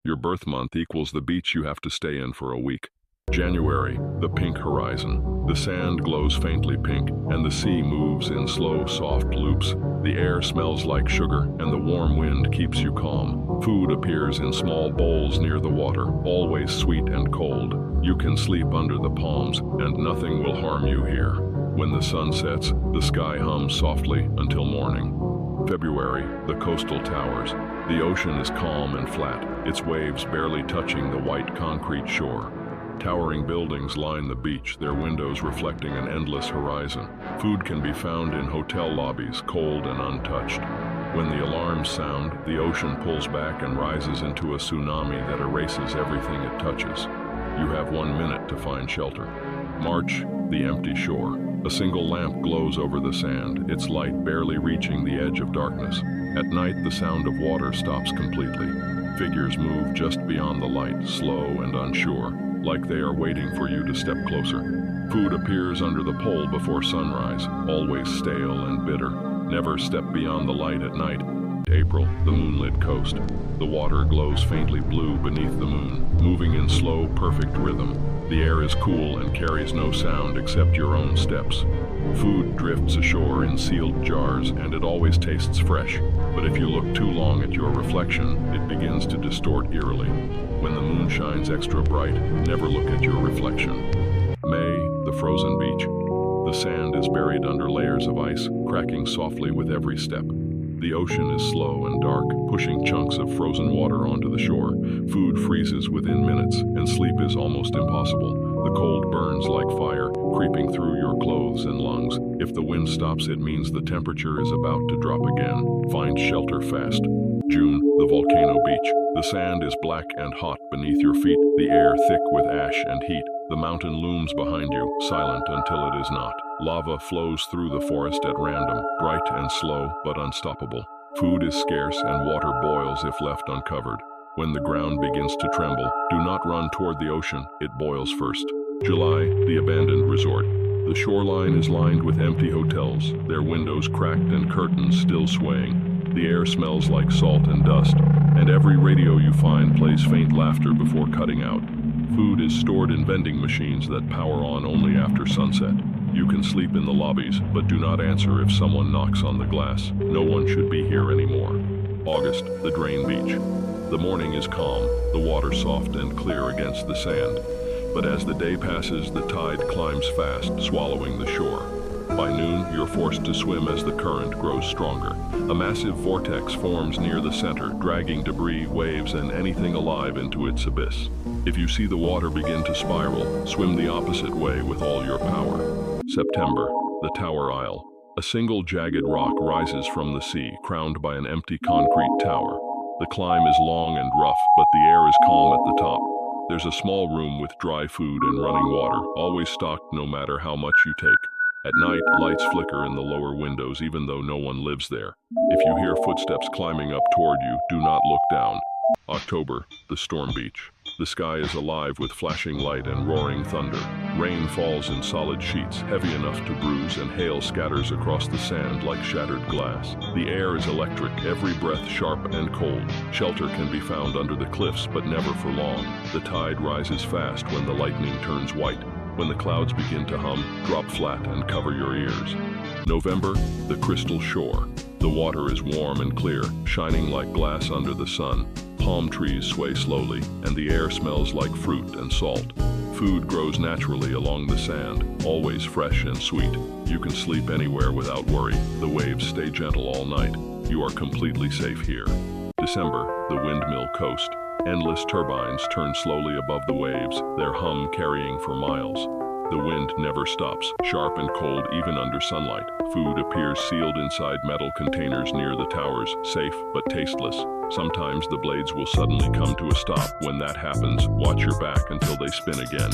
Your birth month equals the beach you have to stay in for a week. January, the pink horizon. The sand glows faintly pink, and the sea moves in slow, soft loops. The air smells like sugar, and the warm wind keeps you calm. Food appears in small bowls near the water, always sweet and cold. You can sleep under the palms, and nothing will harm you here. When the sun sets, the sky hums softly until morning. February, the coastal towers. The ocean is calm and flat, its waves barely touching the white concrete shore. Towering buildings line the beach, their windows reflecting an endless horizon. Food can be found in hotel lobbies, cold and untouched. When the alarms sound, the ocean pulls back and rises into a tsunami that erases everything it touches. You have 1 minute to find shelter. March, the empty shore. A single lamp glows over the sand, its light barely reaching the edge of darkness. At night, the sound of water stops completely. Figures move just beyond the light, slow and unsure, like they are waiting for you to step closer. Food appears under the pole before sunrise, always stale and bitter. Never step beyond the light at night. April, the moonlit coast. The water glows faintly blue beneath the moon, moving in slow, perfect rhythm. The air is cool and carries no sound except your own steps. Food drifts ashore in sealed jars, and it always tastes fresh. But if you look too long at your reflection, it begins to distort eerily. When the moon shines extra bright, never look at your reflection. May, the frozen beach. The sand is buried under layers of ice, cracking softly with every step. The ocean is slow and dark, pushing chunks of frozen water onto the shore. Food freezes within minutes, and sleep is almost impossible. The cold burns like fire, creeping through your clothes and lungs. If the wind stops, it means the temperature is about to drop again. Find shelter fast. June, the volcano beach. The sand is black and hot beneath your feet, the air thick with ash and heat. The mountain looms behind you, silent until it is not. Lava flows through the forest at random, bright and slow, but unstoppable. Food is scarce and water boils if left uncovered. When the ground begins to tremble, do not run toward the ocean, it boils first. July, the abandoned resort. The shoreline is lined with empty hotels, their windows cracked and curtains still swaying. The air smells like salt and dust, and every radio you find plays faint laughter before cutting out. Food is stored in vending machines that power on only after sunset. You can sleep in the lobbies, but do not answer if someone knocks on the glass. No one should be here anymore. August, the Drain Beach. The morning is calm, the water soft and clear against the sand. But as the day passes, the tide climbs fast, swallowing the shore. By noon, you're forced to swim as the current grows stronger. A massive vortex forms near the center, dragging debris, waves, and anything alive into its abyss. If you see the water begin to spiral, swim the opposite way with all your power. September, the Tower Isle. A single jagged rock rises from the sea, crowned by an empty concrete tower. The climb is long and rough, but the air is calm at the top. There's a small room with dry food and running water, always stocked no matter how much you take. At night, lights flicker in the lower windows even though no one lives there. If you hear footsteps climbing up toward you, do not look down. October, the Storm Beach. The sky is alive with flashing light and roaring thunder. Rain falls in solid sheets, heavy enough to bruise, and hail scatters across the sand like shattered glass. The air is electric, every breath sharp and cold. Shelter can be found under the cliffs, but never for long. The tide rises fast when the lightning turns white. When the clouds begin to hum, drop flat and cover your ears. November, the Crystal Shore. The water is warm and clear, shining like glass under the sun. Palm trees sway slowly, and the air smells like fruit and salt. Food grows naturally along the sand, always fresh and sweet. You can sleep anywhere without worry. The waves stay gentle all night. You are completely safe here. December, the Windmill Coast. Endless turbines turn slowly above the waves, their hum carrying for miles. The wind never stops, sharp and cold even under sunlight. Food appears sealed inside metal containers near the towers, safe but tasteless. Sometimes the blades will suddenly come to a stop. When that happens, watch your back until they spin again.